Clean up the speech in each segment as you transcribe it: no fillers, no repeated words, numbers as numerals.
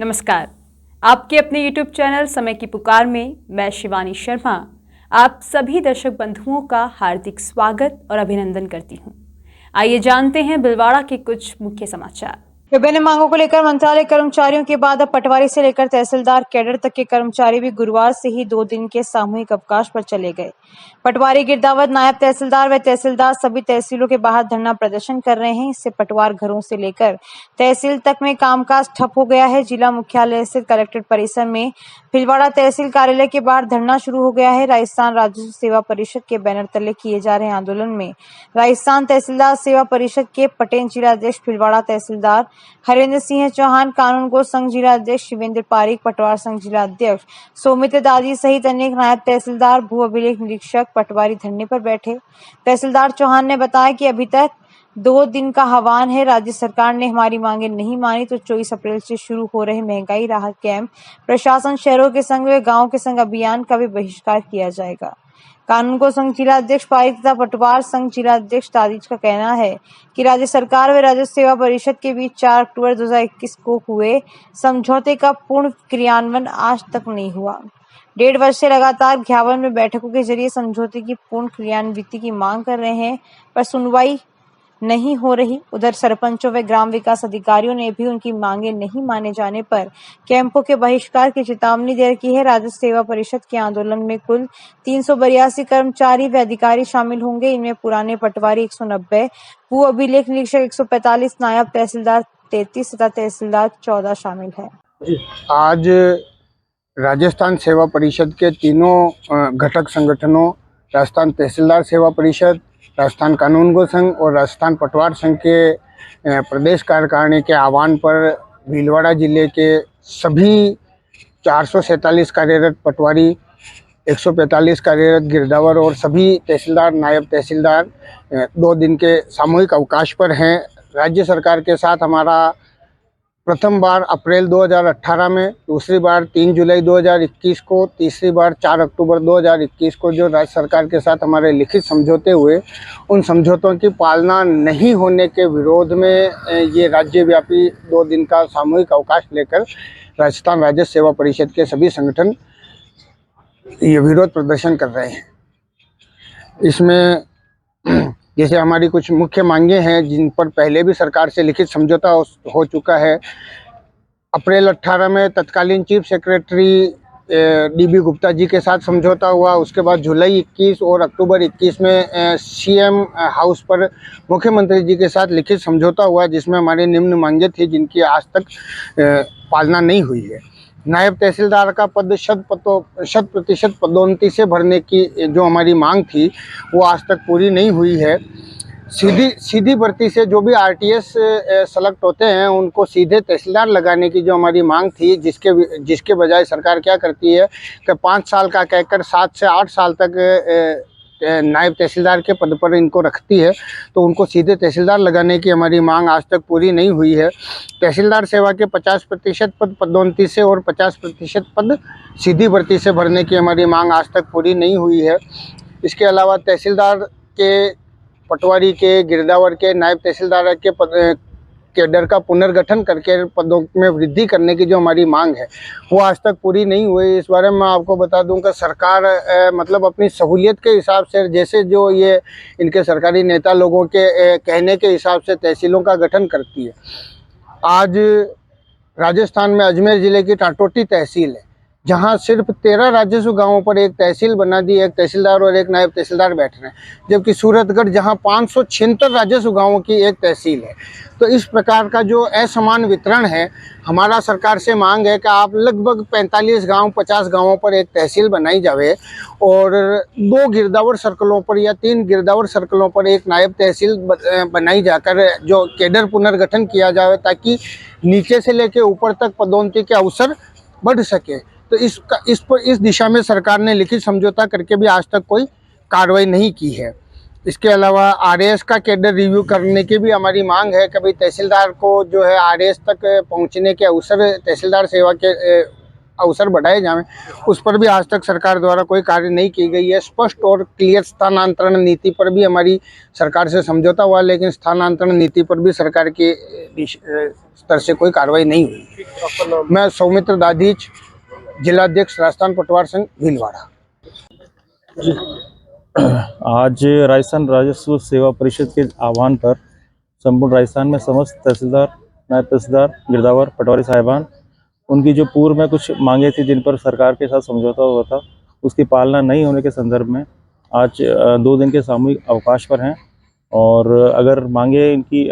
नमस्कार। आपके अपने YouTube चैनल समय की पुकार में मैं शिवानी शर्मा आप सभी दर्शक बंधुओं का हार्दिक स्वागत और अभिनंदन करती हूं। आइए जानते हैं भीलवाड़ा के कुछ मुख्य समाचार। विभिन्न मांगों को लेकर मंत्रालय कर्मचारियों के बाद अब पटवारी से लेकर तहसीलदार कैडर तक के कर्मचारी भी गुरुवार से ही 2 दिन के सामूहिक अवकाश पर चले गए। पटवारी, गिरदावर, नायब तहसीलदार व तहसीलदार सभी तहसीलों के बाहर धरना प्रदर्शन कर रहे हैं। इससे पटवार घरों से लेकर तहसील तक में कामकाज ठप हो गया है। जिला मुख्यालय स्थित कलेक्ट्रेट परिसर में भीलवाड़ा तहसील कार्यालय के बाहर धरना शुरू हो गया है। राजस्थान राजस्व सेवा परिषद के बैनर तले किए जा रहे आंदोलन में राजस्थान तहसीलदार सेवा परिषद के पटेन जिलाध्यक्ष, भीलवाड़ा तहसीलदार हरेंद्र सिंह चौहान, कानून गो संघ जिला अध्यक्ष शिवेंद्र पारिक, पटवार संघ जिला अध्यक्ष सौमित्र दादी सहित अनेक नायब तहसीलदार, भू अभिलेख निरीक्षक, पटवारी धरने पर बैठे। तहसीलदार चौहान ने बताया कि अभी तक 2 दिन का आह्वान है। राज्य सरकार ने हमारी मांगे नहीं मानी तो 24 अप्रैल से शुरू हो रहे महंगाई राहत कैंप, प्रशासन शहरों के संग व गाँव के संग अभियान का भी बहिष्कार किया जाएगा। कानून को संघ जिला अध्यक्ष पारिक तथा पटवार संघ जिला अध्यक्ष दादिज का कहना है कि राज्य सरकार व राजस्व सेवा परिषद के बीच 4 अक्टूबर 2021 को हुए समझौते का पूर्ण क्रियान्वयन आज तक नहीं हुआ। 1.5 वर्ष से लगातार 51 में बैठकों के जरिए समझौते की पूर्ण क्रियान्विति की मांग कर रहे हैं, पर सुनवाई नहीं हो रही। उधर सरपंचों व ग्राम विकास अधिकारियों ने भी उनकी मांगे नहीं माने जाने पर कैंपों के बहिष्कार की चेतावनी दे रखी है। राजस्व सेवा परिषद के आंदोलन में कुल 382 कर्मचारी व अधिकारी शामिल होंगे। इनमें पुराने पटवारी 190, भू अभिलेख निरीक्षक 145, नायब तहसीलदार 33 तथा तहसीलदार 14 शामिल है। आज राजस्थान सेवा परिषद के तीनों घटक संगठनों, राजस्थान तहसीलदार सेवा परिषद, राजस्थान कानून गो संघ और राजस्थान पटवार संघ के प्रदेश कार्यकारिणी के आह्वान पर भीलवाड़ा जिले के सभी 447 कार्यरत पटवारी, 145 कार्यरत गिरदावर और सभी तहसीलदार, नायब तहसीलदार 2 दिन के सामूहिक अवकाश पर हैं। राज्य सरकार के साथ हमारा प्रथम बार अप्रैल 2018 में, दूसरी बार 3 जुलाई 2021 को, तीसरी बार 4 अक्टूबर 2021 को जो राज्य सरकार के साथ हमारे लिखित समझौते हुए, उन समझौतों की पालना नहीं होने के विरोध में ये राज्यव्यापी 2 दिन का सामूहिक अवकाश लेकर राजस्थान राजस्व सेवा परिषद के सभी संगठन ये विरोध प्रदर्शन कर रहे हैं। इसमें जैसे हमारी कुछ मुख्य मांगे हैं जिन पर पहले भी सरकार से लिखित समझौता हो चुका है। अप्रैल 18 में तत्कालीन chief secretary dB Gupta ji के साथ समझौता हुआ। उसके बाद जुलाई 21 और अक्टूबर 21 में सीएम हाउस पर मुख्यमंत्री जी के साथ लिखित समझौता हुआ, जिसमें हमारी निम्न मांगे थी जिनकी आज तक पालना नहीं हुई है। नायब तहसीलदार का पद 100% पदोन्नति से भरने की जो हमारी मांग थी वो आज तक पूरी नहीं हुई है। सीधी भर्ती से जो भी आरटीएस सेलेक्ट होते हैं उनको सीधे तहसीलदार लगाने की जो हमारी मांग थी, जिसके बजाय सरकार क्या करती है कि 5 साल का कहकर 7 से 8 साल तक नायब तहसीलदार के पद पर इनको रखती है, तो उनको सीधे तहसीलदार लगाने की हमारी मांग आज तक पूरी नहीं हुई है। तहसीलदार सेवा के 50% पद पदोन्नति से और 50% पद सीधी भर्ती से भरने की हमारी मांग आज तक पूरी नहीं हुई है। इसके अलावा तहसीलदार के, पटवारी के, गिरदावर के, नायब तहसीलदार के कैडर का पुनर्गठन करके पदों में वृद्धि करने की जो हमारी मांग है वो आज तक पूरी नहीं हुई। इस बारे में मैं आपको बता दूं कि सरकार मतलब अपनी सहूलियत के हिसाब से, जैसे जो ये इनके सरकारी नेता लोगों के कहने के हिसाब से तहसीलों का गठन करती है। आज राजस्थान में अजमेर ज़िले की टाटोटी तहसील है, जहां सिर्फ 13 राजस्व गांवों पर एक तहसील बना दी, एक तहसीलदार और एक नायब तहसीलदार बैठ रहे हैं, जबकि सूरतगढ़ जहां 576 राजस्व गांवों की एक तहसील है। तो इस प्रकार का जो असमान वितरण है, हमारा सरकार से मांग है कि आप लगभग 45 गांव, 50 गांवों पर एक तहसील बनाई जाए और 2 गिरदावर सर्कलों पर या 3 गिरदावर सर्कलों पर एक नायब तहसील बनाई जाकर जो कैडर पुनर्गठन किया जाए, ताकि नीचे से लेकर ऊपर तक पदोन्नति के अवसर बढ़ सके। तो इस दिशा में सरकार ने लिखित समझौता करके भी आज तक कोई कार्रवाई नहीं की है। इसके अलावा आरएएस का कैडर रिव्यू करने की भी हमारी मांग है। कभी तहसीलदार को जो है आरएएस तक पहुंचने के अवसर तहसीलदार सेवा के अवसर बढ़ाए जाएं, उस पर भी आज तक सरकार द्वारा कोई कार्य नहीं की गई है। स्पष्ट और क्लियर स्थानांतरण नीति पर भी हमारी सरकार से समझौता हुआ, लेकिन स्थानांतरण नीति पर भी सरकार के स्तर से कोई कार्रवाई नहीं हुई। मैं सौमित्र दाधीच, जिलाध्यक्ष राजस्थान पटवार संघ भीलवाड़ा। आज राजस्थान राजस्व सेवा परिषद के आह्वान पर संपूर्ण राजस्थान में समस्त तहसीलदार, नायब तहसीलदार, गिरदावर, पटवारी साहिबान, उनकी जो पूर्व में कुछ मांगे थी जिन पर सरकार के साथ समझौता हुआ था, उसकी पालना नहीं होने के संदर्भ में आज 2 दिन के सामूहिक अवकाश पर हैं। और अगर मांगे इनकी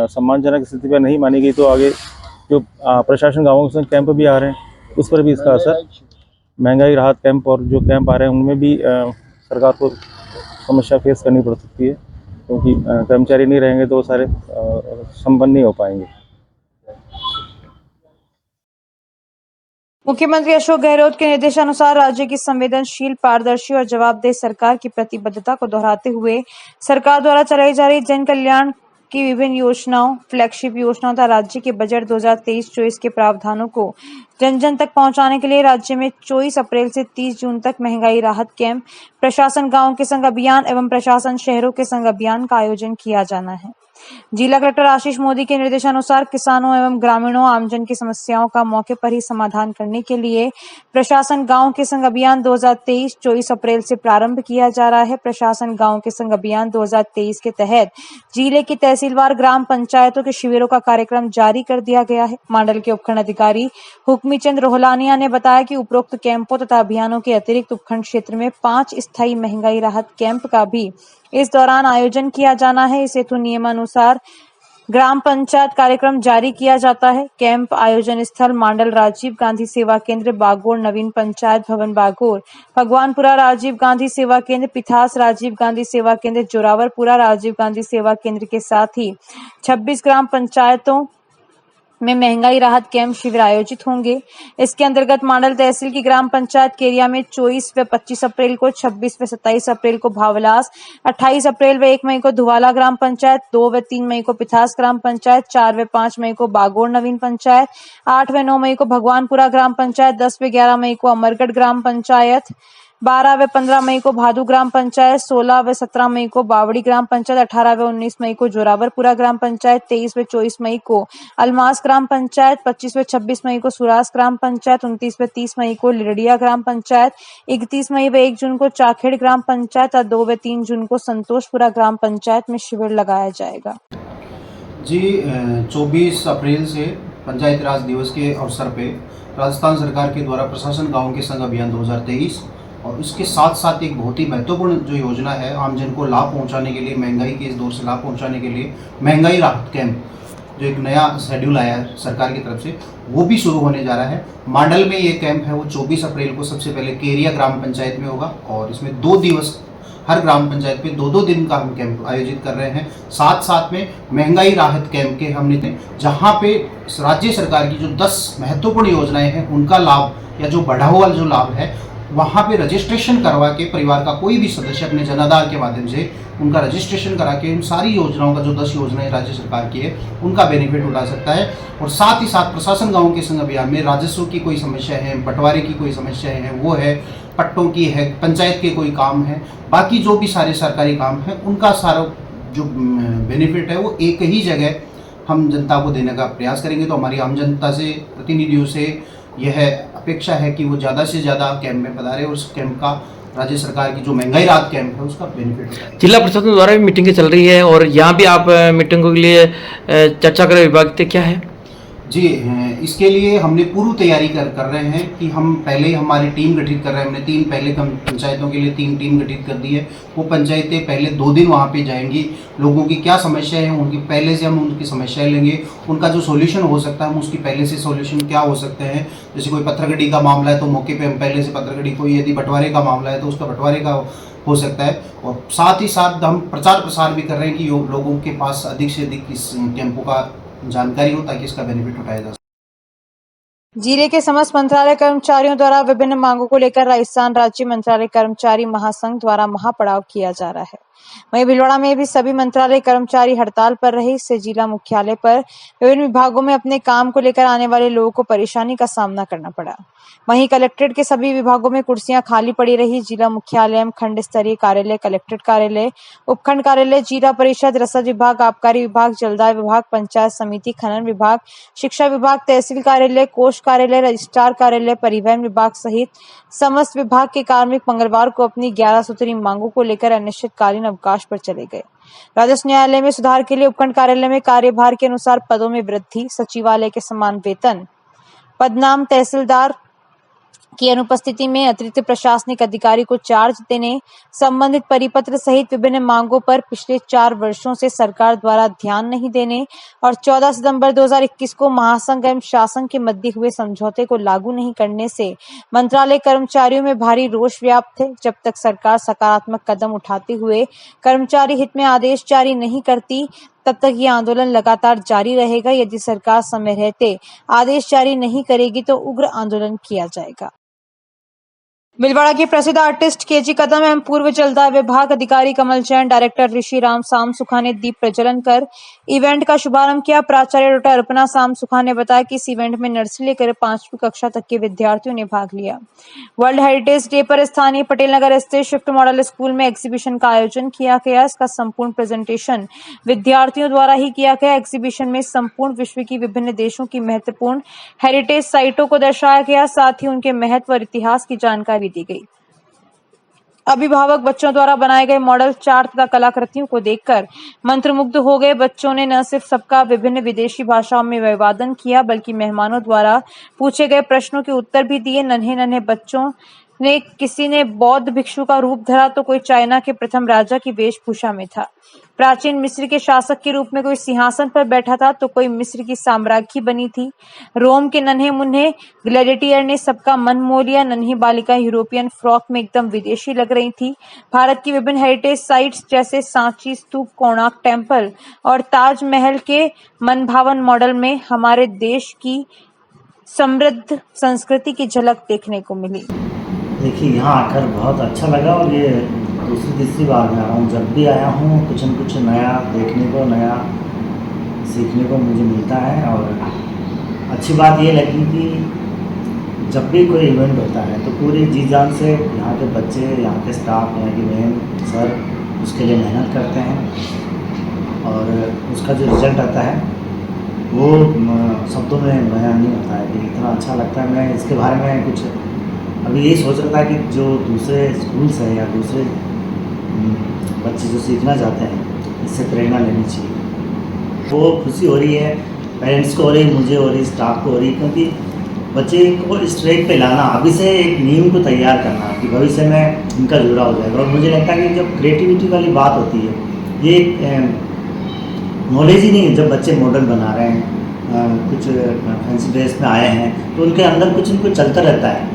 सम्मानजनक स्थिति पर नहीं मानी गई तो आगे जो प्रशासन गाँवों के कैंप भी आ रहे हैं उस पर भी इसका असर, महंगाई राहत कैंप और जो कैंप आ रहे हैं उनमें भी सरकार को समस्या फेस करनी पड़ सकती है, क्योंकि कर्मचारी नहीं रहेंगे तो वो सारे संपन्न नहीं हो पाएंगे। मुख्यमंत्री अशोक गहलोत के निर्देशानुसार राज्य की संवेदनशील, पारदर्शी और जवाबदेह सरकार की प्रतिबद्धता को दोहराते हुए सरकार द्वारा चलाई जा रही जन कल्याण की विभिन्न योजनाओं, फ्लैगशिप योजनाओं तथा राज्य के बजट 2023-24 के प्रावधानों को जन जन तक पहुंचाने के लिए राज्य में 24 अप्रैल से 30 जून तक महंगाई राहत कैंप, प्रशासन गांव के संग अभियान एवं प्रशासन शहरों के संग अभियान का आयोजन किया जाना है। जिला कलेक्टर आशीष मोदी के निर्देशानुसार किसानों एवं ग्रामीणों आमजन की समस्याओं का मौके पर ही समाधान करने के लिए प्रशासन गांव के संग अभियान 2023-24 अप्रैल से प्रारंभ किया जा रहा है। प्रशासन गांव के संग अभियान 2023 के तहत जिले की तहसीलवार ग्राम पंचायतों के शिविरों का कार्यक्रम जारी कर दिया गया है। मंडल के उपखंड अधिकारी हुक्मीचंद रोहलानिया ने बताया कि उपरोक्त कैंपों तथा अभियानों के अतिरिक्त उपखंड क्षेत्र में 5 स्थायी महंगाई राहत कैंप का भी इस दौरान आयोजन किया जाना है। इस हेतु नियमानुसार ग्राम पंचायत कार्यक्रम जारी किया जाता है। कैंप आयोजन स्थल मंडल राजीव गांधी सेवा केंद्र बागोर, नवीन पंचायत भवन बागोर, भगवानपुरा राजीव गांधी सेवा केंद्र, पिथास राजीव गांधी सेवा केंद्र, जोरावरपुरा राजीव गांधी सेवा केंद्र के साथ ही 26 ग्राम पंचायतों में महंगाई राहत कैंप शिविर आयोजित होंगे। इसके अंतर्गत मंडल तहसील की ग्राम पंचायत केरिया में 24 व 25 अप्रैल को, 26 व 27 अप्रैल को भावलास, 28 अप्रैल व 1 मई को धुवाला ग्राम पंचायत, 2 व 3 मई को पिथास ग्राम पंचायत, 4 व 5 मई को बागोर नवीन पंचायत, 8 व 9 मई को भगवानपुरा ग्राम पंचायत, 10 व 11 मई को अमरगढ़ ग्राम पंचायत, 12 व 15 मई को भादू ग्राम पंचायत, 16 व 17 मई को बावड़ी ग्राम पंचायत, 18 व 19 मई को जोरावरपुरा ग्राम पंचायत, 23 व 24 मई को अलमास ग्राम पंचायत, 25 व 26 मई को सुरास ग्राम पंचायत, 29 व 30 मई को लिरडिया ग्राम पंचायत, 31 मई व 1 जून को चाखेड़ ग्राम पंचायत और 2 व 3 जून को संतोषपुरा ग्राम पंचायत में शिविर लगाया जाएगा। जी 24 अप्रैल से पंचायत राज दिवस के अवसर पे राजस्थान सरकार के द्वारा प्रशासन गाँव के संग अभियान 2023 और इसके साथ साथ एक बहुत ही महत्वपूर्ण जो योजना है आमजन को लाभ पहुंचाने के लिए, महंगाई के इस दौर से लाभ पहुंचाने के लिए महंगाई राहत कैंप, जो एक नया शेड्यूल आया है सरकार की तरफ से, वो भी शुरू होने जा रहा है। मंडल में ये कैंप है वो 24 अप्रैल को सबसे पहले केरिया ग्राम पंचायत में होगा और इसमें 2 दिवस हर ग्राम पंचायत पे 2-2 दिन का हम कैंप आयोजित कर रहे हैं। साथ साथ में महंगाई राहत कैंप के हमने जहाँ पे राज्य सरकार की जो 10 महत्वपूर्ण योजनाएं हैं उनका लाभ या जो बढ़ा हुआ जो लाभ है वहाँ पे रजिस्ट्रेशन करवा के परिवार का कोई भी सदस्य अपने जनाधार के माध्यम से उनका रजिस्ट्रेशन करा के उन सारी योजनाओं का जो 10 योजनाएं राज्य सरकार की है उनका बेनिफिट उठा सकता है। और साथ ही साथ प्रशासन गाँव के संग अभियान में राजस्व की कोई समस्या है, बंटवारे की कोई समस्याएं हैं, वो है, पट्टों की है, पंचायत के कोई काम है, बाकी जो भी सारे सरकारी काम है उनका सारा जो बेनिफिट है वो एक ही जगह हम जनता को देने का प्रयास करेंगे। तो हमारी आम जनता से, प्रतिनिधियों से यह अपेक्षा है कि वो ज़्यादा से ज़्यादा कैंप में पधारे और उस कैंप का राज्य सरकार की जो महंगाई राहत कैंप है उसका बेनिफिट उठाए। जिला प्रशासन द्वारा भी मीटिंगें चल रही है और यहाँ भी आप मीटिंगों के लिए चर्चा करें विभाग से, क्या है? जी, इसके लिए हमने पूर्व तैयारी कर रहे हैं कि हम पहले ही हमारी टीम गठित कर रहे हैं। हमने 3 पहले पंचायतों के लिए 3 टीम गठित कर दी है। वो पंचायतें पहले 2 दिन वहाँ पे जाएंगी, लोगों की क्या समस्याएं हैं उनकी पहले से हम उनकी समस्याएं लेंगे, उनका जो सॉल्यूशन हो सकता है हम उसकी पहले से सॉल्यूशन क्या हो सकते हैं। जैसे कोई पत्थरगढ़ी का मामला है तो मौके पर हम पहले से पत्थरगढ़ी, कोई यदि बंटवारे का मामला है तो उसका बंटवारे का हो सकता है। और साथ ही साथ हम प्रचार प्रसार भी कर रहे हैं कि लोगों के पास अधिक से अधिक इस कैंपों का जानकारी हो ताकि इसका बेनिफिट उठाया जा सके। जिले के समस्त मंत्रालय कर्मचारियों द्वारा विभिन्न मांगों को लेकर राजस्थान राज्य मंत्रालय कर्मचारी महासंघ द्वारा महापड़ाव किया जा रहा है। वहीं भीलवाड़ा में भी सभी मंत्रालय कर्मचारी हड़ताल पर रहे। इससे जिला मुख्यालय पर विभिन्न विभागों में अपने काम को लेकर आने वाले लोगों को परेशानी का सामना करना पड़ा। वहीं कलेक्ट्रेट के सभी विभागों में कुर्सियां खाली पड़ी रही। जिला मुख्यालय, खंड स्तरीय कार्यालय, कलेक्ट्रेट कार्यालय, उपखंड कार्यालय, जिला परिषद, रसद विभाग, आबकारी विभाग, जलदाय विभाग, पंचायत समिति, खनन विभाग, शिक्षा विभाग, तहसील कार्यालय, कोष कार्यालय, रजिस्ट्रार कार्यालय, परिवहन विभाग सहित समस्त विभाग के कार्मिक मंगलवार को अपनी 11 सूत्री मांगों को लेकर अनिश्चितकालीन अवकाश पर चले गए। राजस्व न्यायालय में सुधार के लिए उपखंड कार्यालय में कार्यभार के अनुसार पदों में वृद्धि, सचिवालय के समान वेतन, पदनाम, तहसीलदार की अनुपस्थिति में अतिरिक्त प्रशासनिक अधिकारी को चार्ज देने, संबंधित परिपत्र सहित विभिन्न मांगों पर पिछले 4 वर्षों से सरकार द्वारा ध्यान नहीं देने और 14 सितंबर 2021 को महासंघ एवं शासन के मध्य हुए समझौते को लागू नहीं करने से मंत्रालय कर्मचारियों में भारी रोष व्याप्त है। जब तक सरकार सकारात्मक कदम उठाते हुए कर्मचारी हित में आदेश जारी नहीं करती, तब तक ये आंदोलन लगातार जारी रहेगा। यदि सरकार समय रहते आदेश जारी नहीं करेगी तो उग्र आंदोलन किया जाएगा। भीलवाड़ा के प्रसिद्ध आर्टिस्ट केजी कदम एवं पूर्व जलदाय विभाग अधिकारी कमल जैन, डायरेक्टर ऋषि राम साम सुखा ने दीप प्रज्वलन कर इवेंट का शुभारंभ किया। प्राचार्य डॉ. अर्पणा साम सुखा ने बताया कि इस इवेंट में नर्सरी लेकर 5वीं कक्षा तक के विद्यार्थियों ने भाग लिया। वर्ल्ड हेरिटेज डे पर स्थानीय पटेल नगर स्थित शिफ्ट मॉडल स्कूल में एग्जीबिशन का आयोजन किया गया। इसका संपूर्ण प्रेजेंटेशन विद्यार्थियों द्वारा ही किया गया। एग्जीबिशन में संपूर्ण विश्व की विभिन्न देशों की महत्वपूर्ण हेरिटेज साइटों को दर्शाया गया, साथ ही उनके महत्व और इतिहास की जानकारी दी गई। अभिभावक बच्चों द्वारा बनाए गए मॉडल चार्ट तथा कलाकृतियों को देखकर मंत्रमुग्ध हो गए। बच्चों ने न सिर्फ सबका विभिन्न विदेशी भाषाओं में अभिवादन किया, बल्कि मेहमानों द्वारा पूछे गए प्रश्नों के उत्तर भी दिए। नन्हे बच्चों ने किसी ने बौद्ध भिक्षु का रूप धरा तो कोई चाइना के प्रथम राजा की वेशभूषा में था। प्राचीन मिस्र के शासक के रूप में कोई सिंहासन पर बैठा था तो कोई मिस्र की साम्राज्ञी बनी थी। रोम के नन्हे मुन्ने ग्लैडिएटर ने सबका मन मोह लिया। नन्ही बालिका यूरोपियन फ्रॉक में एकदम विदेशी लग रही थी। भारत की विभिन्न हेरिटेज साइट्स जैसे सांची स्तूप, कोणार्क टेम्पल और ताजमहल के मनभावन मॉडल में हमारे देश की समृद्ध संस्कृति की झलक देखने को मिली। देखिए, यहाँ आकर बहुत अच्छा लगा और ये दूसरी तीसरी बार मैं आ रहा हूँ। जब भी आया हूँ कुछ न कुछ नया देखने को, नया सीखने को मुझे मिलता है। और अच्छी बात ये लगी कि जब भी कोई इवेंट होता है तो पूरी जी जान से यहाँ के बच्चे, यहाँ के स्टाफ, यहाँ की मैम, सर उसके लिए मेहनत करते हैं और उसका जो रिजल्ट आता है वो शब्दों में बयान नहीं होता है कि इतना अच्छा लगता है। मैं इसके बारे में कुछ अभी यही सोच रहा था कि जो दूसरे स्कूल्स हैं या दूसरे बच्चे जो सीखना चाहते हैं इससे प्रेरणा लेनी चाहिए। वो खुशी हो रही है, पेरेंट्स को हो रही, मुझे हो रही, स्टाफ को हो रही, क्योंकि बच्चे को इस ट्रैक पे लाना, अभी से एक नींव को तैयार करना कि भविष्य में इनका जुड़ा हो जाएगा। और मुझे लगता है कि जब क्रिएटिविटी वाली बात होती है, ये नॉलेज ही नहीं है। जब बच्चे मॉडल बना रहे हैं, कुछ फैंसी ड्रेस में आए हैं तो उनके अंदर कुछ न कुछ चलता रहता है,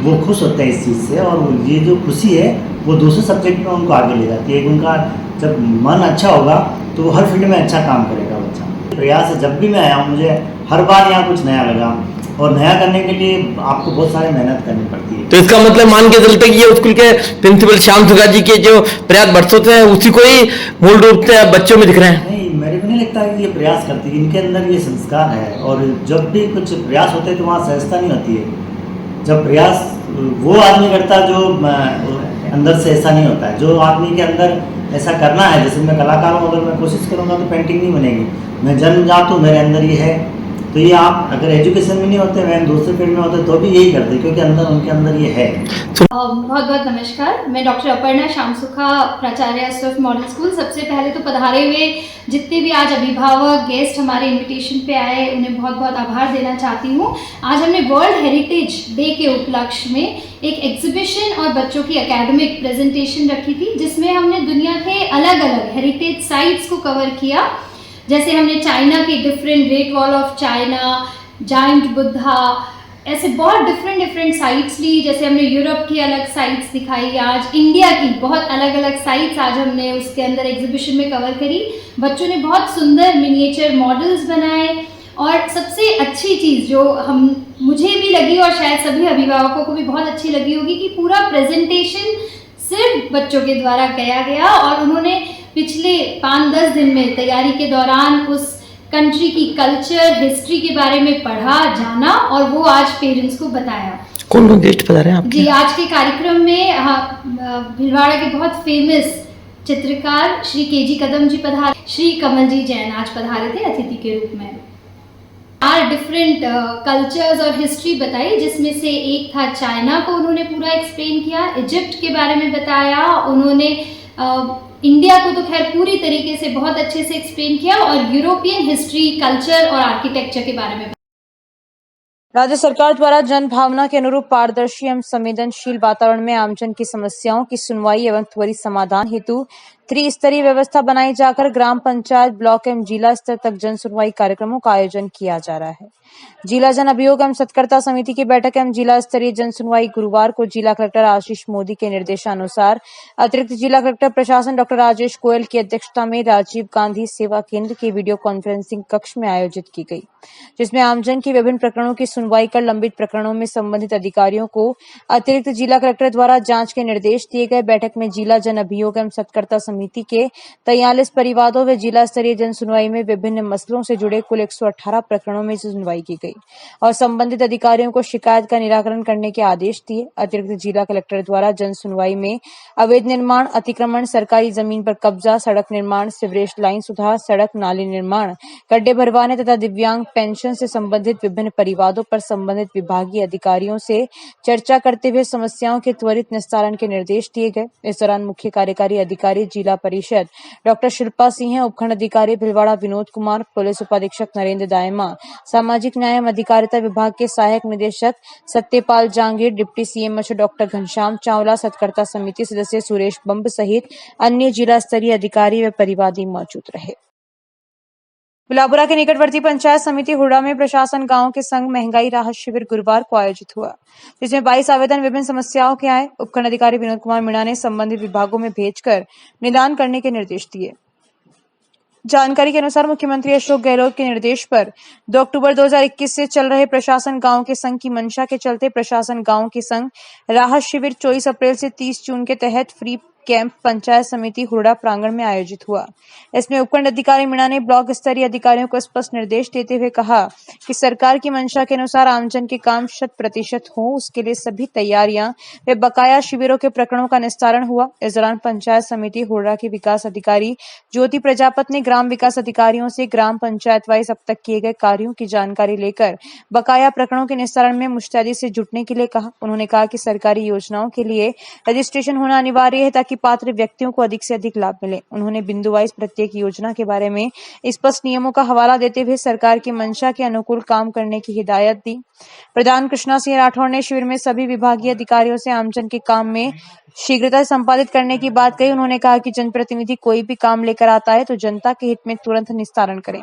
वो खुश होते हैं इस चीज़ से। और ये जो खुशी है वो दूसरे सब्जेक्ट में उनको आगे ले जाती है। उनका जब मन अच्छा होगा तो वो हर फील्ड में अच्छा काम करेगा बच्चा। प्रयास है, जब भी मैं आया हूँ मुझे हर बार यहाँ कुछ नया लगा और नया करने के लिए आपको बहुत सारी मेहनत करनी पड़ती है। तो इसका मतलब मान के चलते कि ये स्कूल के प्रिंसिपल श्याम सुखा जी के जो प्रयास बरसों से हैं उसी को ही मूल रूप से बच्चों में दिख रहे हैं। नहीं, मेरे को नहीं लगता है कि ये प्रयास करती है, इनके अंदर ये संस्कार है। और जब भी कुछ प्रयास होते हैं तो वहाँ सहजता नहीं होती है। जब प्रयास वो आदमी करता है जो अंदर से ऐसा नहीं होता है, जो आदमी के अंदर ऐसा करना है। जैसे मैं कलाकार हूँ, अगर मैं कोशिश करूँगा तो पेंटिंग नहीं बनेगी। मैं जन्मजात हूँ, मेरे अंदर ये है। तो ये आप अगर एजुकेशन में नहीं होते, मैं दूसरे फील्ड में होते तो भी यही करते, क्योंकि अंदर उनके अंदर ये है। बहुत बहुत नमस्कार, मैं डॉक्टर अपर्णा श्याम सुखा, प्राचार्य स्विफ्ट मॉडल स्कूल। सबसे पहले तो पधारे हुए जितने भी आज अभिभावक गेस्ट हमारे इनविटेशन पे आए उन्हें बहुत बहुत आभार देना चाहती हूँ। आज हमने वर्ल्ड हेरिटेज डे के उपलक्ष्य में एक एग्जीबिशन और बच्चों की एकेडमिक प्रेजेंटेशन रखी थी, जिसमें हमने दुनिया के अलग अलग हेरिटेज साइट्स को कवर किया। जैसे हमने चाइना की different great wall of China, giant Buddha, ऐसे बहुत डिफरेंट साइट्स ली। जैसे हमने यूरोप की अलग साइट्स दिखाई, आज इंडिया की बहुत अलग अलग साइट्स आज हमने उसके अंदर एग्जीबिशन में कवर करी। बच्चों ने बहुत सुंदर मिनिएचर मॉडल्स बनाए और सबसे अच्छी चीज़ जो मुझे भी लगी और शायद सभी अभिभावकों को भी बहुत अच्छी लगी होगी कि पूरा प्रेजेंटेशन सिर्फ बच्चों के द्वारा किया गया और उन्होंने पिछले 5-10 दिन में तैयारी के दौरान उस कंट्री की कल्चर हिस्ट्री के बारे में पढ़ा जाना और वो आज पेरेंट्स को बताया। कौन कौन गेस्ट पधारे हैं आपके? जी, आज के कार्यक्रम में भीलवाड़ा के बहुत फेमस चित्रकार श्री केजी कदम जी पधारे, श्री कमल जी जैन आज पधारे थे अतिथि के रूप में। 4 डिफरेंट कल्चर्स और हिस्ट्री बताई, जिसमें से एक था चाइना को उन्होंने पूरा एक्सप्लेन किया, इजिप्ट के बारे में बताया उन्होंने, इंडिया को तो खैर पूरी तरीके से बहुत अच्छे से एक्सप्लेन किया और यूरोपियन हिस्ट्री, कल्चर और आर्किटेक्चर के बारे में। राज्य सरकार द्वारा जन भावना के अनुरूप पारदर्शी एवं संवेदनशील वातावरण में आमजन की समस्याओं की सुनवाई एवं त्वरित समाधान हेतु त्रिस्तरीय व्यवस्था बनाई जाकर ग्राम पंचायत, ब्लॉक एवं जिला स्तर तक जन सुनवाई कार्यक्रमों का आयोजन किया जा रहा है। जिला जन अभियोग एवं सत्कर्ता समिति की बैठक एवं जिला स्तरीय जन सुनवाई गुरुवार को जिला कलेक्टर आशीष मोदी के निर्देशानुसार अतिरिक्त जिला कलेक्टर प्रशासन डॉक्टर राजेश गोयल की अध्यक्षता में राजीव गांधी सेवा केंद्र के वीडियो कॉन्फ्रेंसिंग कक्ष में आयोजित की गई, जिसमें आमजन की विभिन्न प्रकरणों की सुनवाई कर लंबित प्रकरणों में संबंधित अधिकारियों को अतिरिक्त जिला कलेक्टर द्वारा जांच के निर्देश दिए गए। बैठक में जिला जन अभियोग एवं सत्कर्ता समिति के 43 परिवादों व जिला स्तरीय जन सुनवाई में विभिन्न मसलों से जुड़े कुल 118 प्रकरणों में सुनवाई की गई और संबंधित अधिकारियों को शिकायत का निराकरण करने के आदेश दिए। अतिरिक्त जिला कलेक्टर द्वारा जन सुनवाई में अवैध निर्माण, अतिक्रमण, सरकारी जमीन पर कब्जा, सड़क निर्माण, सीवरेज लाइन सुधार, सड़क नाली निर्माण, गड्ढे भरवाने तथा दिव्यांग पेंशन से संबंधित विभिन्न परिवादों पर संबंधित विभागीय अधिकारियों से चर्चा करते हुए समस्याओं के त्वरित निस्तारण के निर्देश दिए गए। इस दौरान मुख्य कार्यकारी अधिकारी जिला परिषद डॉक्टर शिल्पा सिंह, उपखंड अधिकारी भिलवाड़ा विनोद कुमार, पुलिस उपाधीक्षक नरेंद्र दायमा, सामाजिक न्याय एवं अधिकारिता विभाग के सहायक निदेशक Satyapal Jangir, deputy CMHO doctor Ghanshyam Chawla, सत्कर्ता समिति सदस्य सुरेश बम्ब सहित अन्य जिला स्तरीय अधिकारी व परिवादी मौजूद रहे। बिलापुरा के निकटवर्ती पंचायत समिति हुडा में प्रशासन गांव के संग महंगाई राहत शिविर गुरुवार को आयोजित हुआ, जिसमें 22 आवेदन विभिन्न समस्याओं के आए। उपखंड अधिकारी विनोद कुमार मीणा ने संबंधित विभागों में भेजकर निदान करने के निर्देश दिए। जानकारी के अनुसार मुख्यमंत्री अशोक गहलोत के निर्देश पर 2 अक्टूबर 2021 से चल रहे प्रशासन गांव के संघ की मंशा के चलते प्रशासन गांव के संघ राहत शिविर 24 अप्रैल से 30 जून के तहत फ्री कैंप पंचायत समिति हुडा प्रांगण में आयोजित हुआ। इसमें उपखंड अधिकारी मीणा ने ब्लॉक स्तरीय अधिकारियों को स्पष्ट निर्देश देते हुए कहा कि सरकार की मंशा के अनुसार आमजन के काम 100% हो, उसके लिए सभी तैयारियां व बकाया शिविरों के प्रकरणों का निस्तारण हुआ। इस दौरान पंचायत समिति हुडा के विकास अधिकारी ज्योति प्रजापत ने ग्राम विकास अधिकारियों से ग्राम पंचायत वाइज अब तक किए गए कार्यों की जानकारी लेकर बकाया प्रकरणों के निस्तारण में मुस्तैदी से जुटने के लिए कहा। उन्होंने कहा कि सरकारी योजनाओं के लिए रजिस्ट्रेशन होना अनिवार्य है ताकि पात्र व्यक्तियों को अधिक से अधिक लाभ मिले। उन्होंने बिंदु वाइज प्रत्येक योजना के बारे में स्पष्ट नियमों का हवाला देते हुए सरकार की मंशा के अनुकूल काम करने की हिदायत दी। प्रधान कृष्णा सिंह राठौड़ ने शिविर में सभी विभागीय अधिकारियों से आमजन के काम में शीघ्रता से संपादित करने की बात कही। उन्होंने कहा कि जनप्रतिनिधि कोई भी काम लेकर आता है तो जनता के हित में तुरंत निस्तारण करें।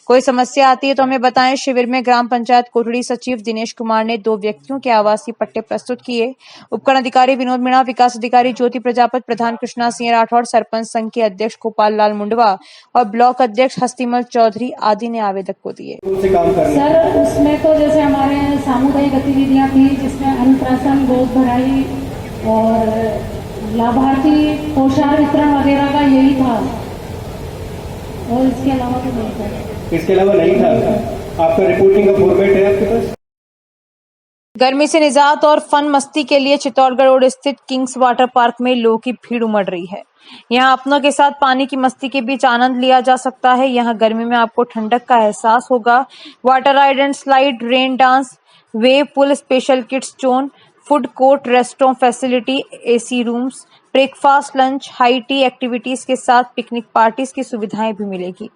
कोई समस्या आती है तो हमें बताएं। शिविर में ग्राम पंचायत कोठड़ी सचिव दिनेश कुमार ने 2 व्यक्तियों के आवासीय पट्टे प्रस्तुत किए। उपखंड अधिकारी विनोद मीणा, विकास अधिकारी ज्योति प्रजापत, प्रधान कृष्णा सिंह राठौड़, सरपंच संघ के अध्यक्ष गोपाल लाल मुंडवा और ब्लॉक अध्यक्ष हस्तिमल चौधरी आदि ने आवेदक को दिए। सर, उसमें तो जैसे हमारे सामुदायिक गतिविधियां थी जिसमें अन्नप्राशन, गोद भराई और लाभार्थी पोषण वितरण वगैरह का यही था और इसके अलावा तो नहीं था। इसके अलावा नहीं था। आपका रिपोर्टिंग का फॉर्मेट है आपके पास? गर्मी से निजात और फन मस्ती के लिए चित्तौड़गढ़ रोड स्थित किंग्स वाटर पार्क में लोगों की भीड़ उमड़ रही है। यहाँ अपनों के साथ पानी की मस्ती के बीच आनंद लिया जा सकता है। यहाँ गर्मी में आपको ठंडक का एहसास होगा। Water ride and slide, rain dance, wave pool, special kids zone, food court, restaurant facility, AC rooms, breakfast, lunch, high tea activities के साथ पिकनिक पार्टीज की सुविधाएं भी मिलेगी।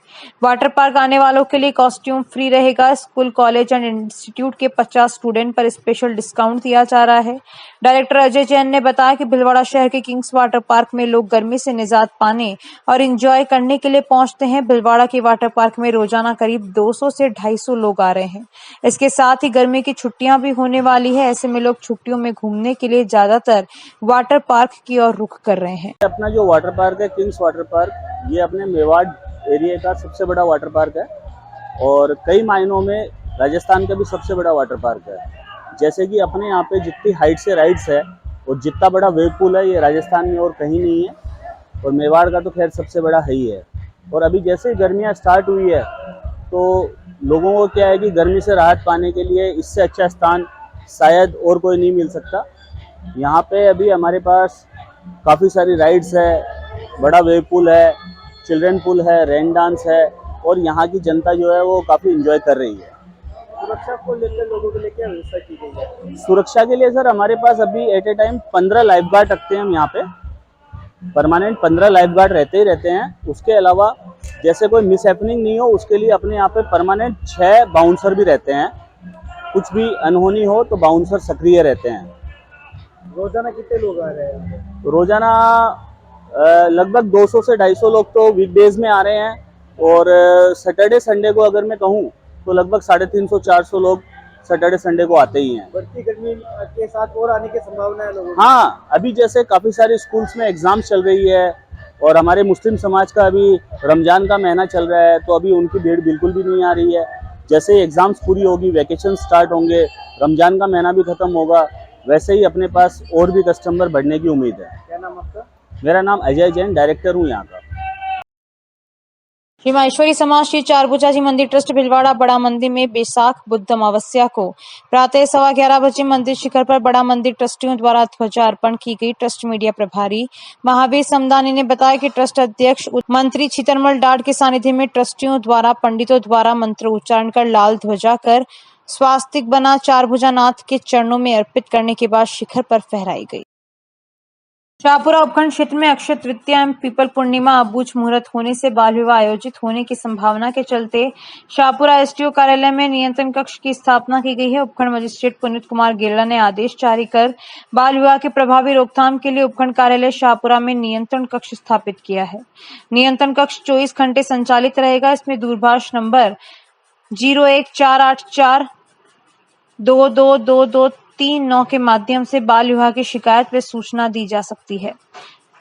वाटर पार्क आने वालों के लिए कॉस्ट्यूम फ्री रहेगा। स्कूल, कॉलेज एंड इंस्टीट्यूट के 50 स्टूडेंट पर स्पेशल डिस्काउंट दिया जा रहा है। डायरेक्टर अजय जैन ने बताया कि भिलवाड़ा शहर के किंग्स वाटर पार्क में लोग गर्मी से निजात पाने और एंजॉय करने के लिए पहुंचते हैं। भिलवाड़ा के वाटर पार्क में रोजाना करीब 200 से 250 लोग आ रहे हैं। इसके साथ ही गर्मी की छुट्टियां भी होने वाली है। ऐसे में लोग छुट्टियों में घूमने के लिए ज्यादातर वाटर पार्क की ओर रुख कर रहे हैं। अपना जो वाटर पार्क है किंग्स वाटर पार्क, ये अपने मेवाड़ एरिया का सबसे बड़ा वाटर पार्क है और कई मायनों में राजस्थान का भी सबसे बड़ा वाटर पार्क है। जैसे कि अपने यहाँ पे जितनी हाइट से राइड्स है और जितना बड़ा वेव पूल है ये राजस्थान में और कहीं नहीं है, और मेवाड़ का तो खैर सबसे बड़ा है ही है। और अभी जैसे गर्मियाँ स्टार्ट हुई है तो लोगों को क्या है कि गर्मी से राहत पाने के लिए इससे अच्छा स्थान शायद और कोई नहीं मिल सकता। यहाँ पे अभी हमारे पास काफ़ी सारी राइड्स है, बड़ा वेव पूल है, चिल्ड्रन पूल है, रेन डांस है, और यहाँ की जनता जो है वो काफ़ी इंजॉय कर रही है। सुरक्षा को लेकर लोगों के लिए क्या व्यवस्था की गई है? सुरक्षा के लिए सर हमारे पास अभी at a time 15 life guard रखते हैं हम यहाँ पे, परमानेंट 15 लाइफ गार्ड रहते ही रहते हैं। उसके अलावा जैसे कोई मिस हैपनिंग नहीं हो उसके लिए अपने यहाँ पे परमानेंट 6 बाउंसर भी रहते हैं। कुछ भी अनहोनी हो तो बाउंसर सक्रिय रहते हैं। रोजाना कितने लोग आ रहे हैं? रोजाना लगभग 200 से 250 लोग तो वीकडेज में आ रहे हैं, और सैटरडे संडे को अगर मैं कहूँ तो लगभग 350-400 लोग सैटरडे संडे को आते ही हैं। बढ़ती गर्मी के साथ और आने की संभावना है लोगों की? हाँ, अभी जैसे काफ़ी सारे स्कूल्स में एग्ज़ाम्स चल रही है, और हमारे मुस्लिम समाज का अभी रमज़ान का महीना चल रहा है, तो अभी उनकी भीड़ बिल्कुल भी नहीं आ रही है। जैसे ही एग्ज़ाम्स पूरी होगी, वैकेशन स्टार्ट होंगे, रमज़ान का महीना भी ख़त्म होगा, वैसे ही अपने पास और भी कस्टमर बढ़ने की उम्मीद है। क्या नाम आपका? मेरा नाम अजय जैन, डायरेक्टर हूँ यहाँ का। श्री माहेश्वरी समाज श्री चारभुजा जी मंदिर ट्रस्ट भिलवाड़ा बड़ा मंदिर में बैसाख बुद्ध अमावस्या को प्रातः 11:15 बजे मंदिर शिखर पर बड़ा मंदिर ट्रस्टियों द्वारा ध्वजा अर्पण की गई। ट्रस्ट मीडिया प्रभारी महावीर समदानी ने बताया कि ट्रस्ट अध्यक्ष मंत्री चितरमल डाट के सानिध्य में ट्रस्टियों द्वारा पंडितों द्वारा मंत्र उच्चारण कर लाल ध्वजा कर स्वास्तिक बना चारभुजा नाथ के चरणों में अर्पित करने के बाद शिखर पर फहराई गई। शाहपुरा उपखंड क्षेत्र में अक्षय तृतीया एवं पीपल पूर्णिमा अबूझ मुहूर्त होने से बाल विवाह आयोजित होने की संभावना के चलते शाहपुरा एसडीओ कार्यालय में नियंत्रण कक्ष की स्थापना की गई है। उपखंड मजिस्ट्रेट पुनीत कुमार गेरला ने आदेश जारी कर बाल विवाह के प्रभावी रोकथाम के लिए उपखंड कार्यालय शाहपुरा में नियंत्रण कक्ष स्थापित किया है। नियंत्रण कक्ष 24 घंटे संचालित रहेगा। इसमें दूरभाष नंबर 01484222239 के माध्यम से बाल विवाह की शिकायत व सूचना दी जा सकती है।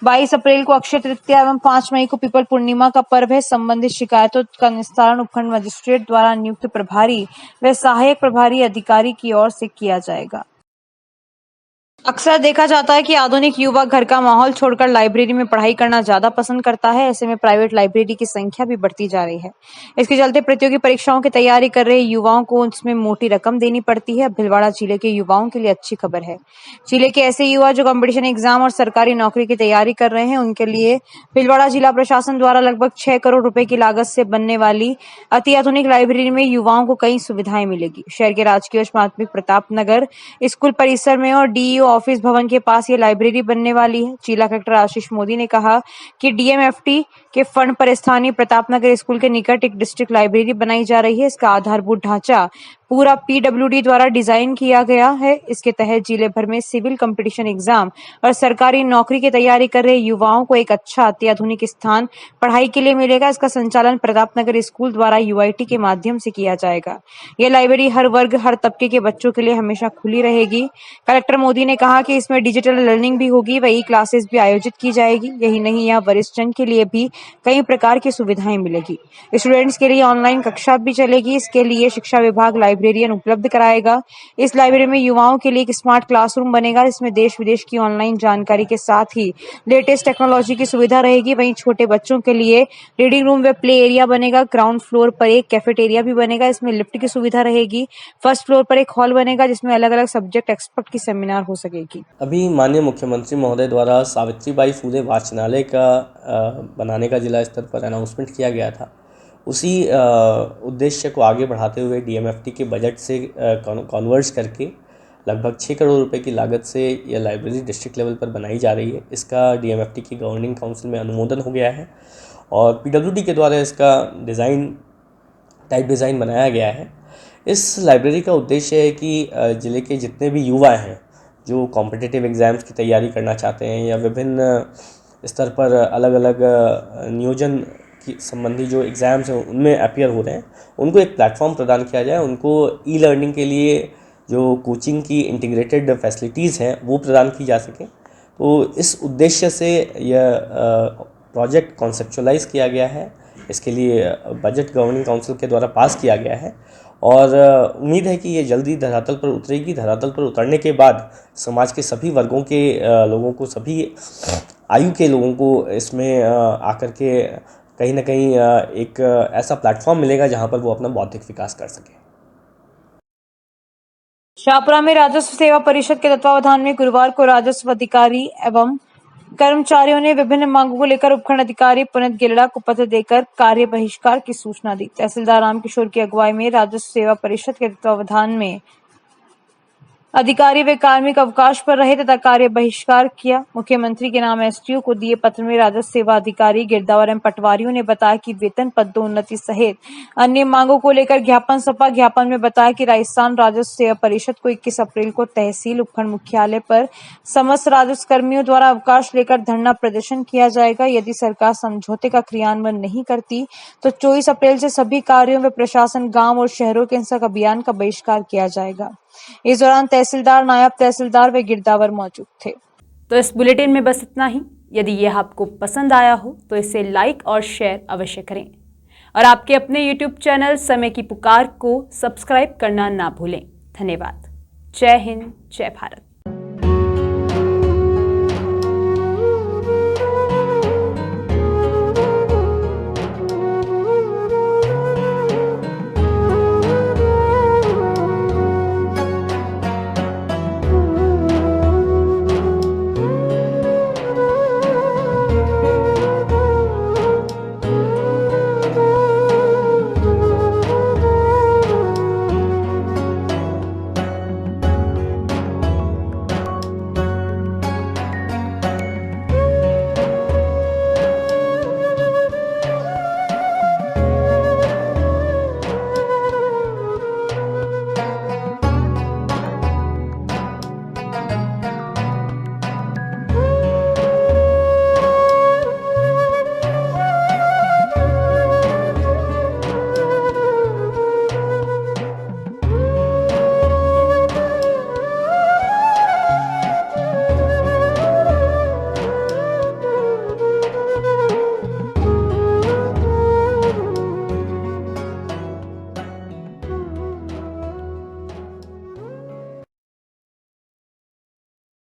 22 अप्रैल को अक्षय तृतीया एवं 5 मई को पीपल पूर्णिमा का पर्व है। संबंधित शिकायतों का निस्तारण उपखंड मजिस्ट्रेट द्वारा नियुक्त प्रभारी व सहायक प्रभारी अधिकारी की ओर से किया जाएगा। अक्सर देखा जाता है कि आधुनिक युवा घर का माहौल छोड़कर लाइब्रेरी में पढ़ाई करना ज्यादा पसंद करता है। ऐसे में प्राइवेट लाइब्रेरी की संख्या भी बढ़ती जा रही है। इसके चलते प्रतियोगी परीक्षाओं की तैयारी कर रहे युवाओं को इसमें मोटी रकम देनी पड़ती है। भिलवाड़ा जिले के युवाओं के लिए अच्छी खबर है। जिले के ऐसे युवा जो कंपटीशन एग्जाम और सरकारी नौकरी की तैयारी कर रहे हैं, उनके लिए भिलवाड़ा जिला प्रशासन द्वारा लगभग 6 करोड़ रुपए की लागत से बनने वाली अति आधुनिक लाइब्रेरी में युवाओं को कई सुविधाएं मिलेगी। शहर के राजकीय उच्च माध्यमिक प्रताप नगर स्कूल परिसर में और डीईओ ऑफिस भवन के पास ये लाइब्रेरी बनने वाली है। जिला कलेक्टर आशीष मोदी ने कहा कि डीएमएफटी के फंड पर स्थानीय प्रतापनगर स्कूल के निकट एक डिस्ट्रिक्ट लाइब्रेरी बनाई जा रही है। इसका आधारभूत ढांचा पूरा पीडब्ल्यूडी द्वारा डिजाइन किया गया है। इसके तहत जिले भर में सिविल कंपटीशन एग्जाम और सरकारी नौकरी की तैयारी कर रहे युवाओं को एक अच्छा अत्याधुनिक स्थान पढ़ाई के लिए मिलेगा। इसका संचालन प्रतापनगर स्कूल द्वारा यूआईटी के माध्यम से किया जाएगा। यह लाइब्रेरी हर वर्ग हर तबके के बच्चों के लिए हमेशा खुली रहेगी। कलेक्टर मोदी ने कहा कि इसमें डिजिटल लर्निंग भी होगी व ई क्लासेस भी आयोजित की जाएगी। यही नहीं, यहाँ वरिष्ठ जन के लिए भी कई प्रकार की सुविधाएं मिलेगी। स्टूडेंट्स के लिए ऑनलाइन कक्षा भी चलेगी। इसके लिए शिक्षा विभाग लाइब्रेरियन उपलब्ध कराएगा। इस लाइब्रेरी में युवाओं के लिए एक स्मार्ट क्लासरूम बनेगा। इसमें देश विदेश की ऑनलाइन जानकारी के साथ ही लेटेस्ट टेक्नोलॉजी की सुविधा रहेगी। वहीं छोटे बच्चों के लिए रीडिंग रूम व प्ले एरिया बनेगा। ग्राउंड फ्लोर पर एक कैफेटेरिया भी बनेगा। इसमें लिफ्ट की सुविधा रहेगी। फर्स्ट फ्लोर पर एक हॉल बनेगा जिसमें अलग अलग सब्जेक्ट एक्सपर्ट की सेमिनार हो सकेगी। अभी माननीय मुख्यमंत्री महोदय द्वारा सावित्रीबाई फुले वाचनालय का बनाने का जिला स्तर पर अनाउंसमेंट किया गया था। उसी उद्देश्य को आगे बढ़ाते हुए डीएमएफटी के बजट से कन्वर्ज करके लगभग 6 करोड़ रुपए की लागत से यह लाइब्रेरी डिस्ट्रिक्ट लेवल पर बनाई जा रही है। इसका डीएमएफटी की गवर्निंग काउंसिल में अनुमोदन हो गया है और पीडब्ल्यूडी के द्वारा इसका टाइप डिज़ाइन बनाया गया है। इस लाइब्रेरी का उद्देश्य है कि ज़िले के जितने भी युवा हैं जो कॉम्पिटिटिव एग्ज़ाम्स की तैयारी करना चाहते हैं या विभिन्न स्तर पर अलग अलग नियोजन की संबंधी जो एग्ज़ाम्स हैं उनमें अपीयर हो रहे हैं, उनको एक प्लेटफॉर्म प्रदान किया जाए। उनको ई लर्निंग के लिए जो कोचिंग की इंटीग्रेटेड फैसिलिटीज़ हैं वो प्रदान की जा सकें। तो इस उद्देश्य से यह प्रोजेक्ट कॉन्सेप्चुअलाइज़ किया गया है। इसके लिए बजट गवर्निंग काउंसिल के द्वारा पास किया गया है और उम्मीद है कि ये जल्दी धरातल पर उतरेगी। धरातल पर उतरने के बाद समाज के सभी वर्गों के लोगों को, सभी आयु के लोगों को इसमें आकर के कहीं ना कहीं एक ऐसा प्लेटफॉर्म मिलेगा जहां पर वो अपना बौद्धिक विकास कर सके। शाहपुरा में राजस्व सेवा परिषद के तत्वावधान में गुरुवार को राजस्व अधिकारी एवं कर्मचारियों ने विभिन्न मांगों को लेकर उपखंड अधिकारी पुनीत गिलड़ा को पत्र देकर कार्य बहिष्कार की सूचना दी। तहसीलदार रामकिशोर की अगुवाई में राजस्व सेवा परिषद के तत्वावधान में अधिकारी व कार्मिक अवकाश पर रहे तथा कार्य बहिष्कार किया। मुख्यमंत्री के नाम एसडीओ को दिए पत्र में राजस्व सेवा अधिकारी गिरदावर एवं पटवारियों ने बताया कि वेतन पदोन्नति सहित अन्य मांगों को लेकर ज्ञापन सौंपा। ज्ञापन में बताया कि राजस्थान राजस्व सेवा परिषद को 21 अप्रैल को तहसील उपखंड मुख्यालय पर समस्त राजस्व कर्मियों द्वारा अवकाश लेकर धरना प्रदर्शन किया जाएगा। यदि सरकार समझौते का क्रियान्वयन नहीं करती तो 24 अप्रैल से सभी कार्यों व प्रशासन गाँव और शहरों के हिंसक अभियान का बहिष्कार किया जाएगा। इस दौरान तहसीलदार, नायब तहसीलदार व गिरदावर मौजूद थे। तो इस बुलेटिन में बस इतना ही। यदि यह आपको पसंद आया हो तो इसे लाइक और शेयर अवश्य करें और आपके अपने YouTube चैनल समय की पुकार को सब्सक्राइब करना ना भूलें। धन्यवाद। जय हिंद, जय भारत।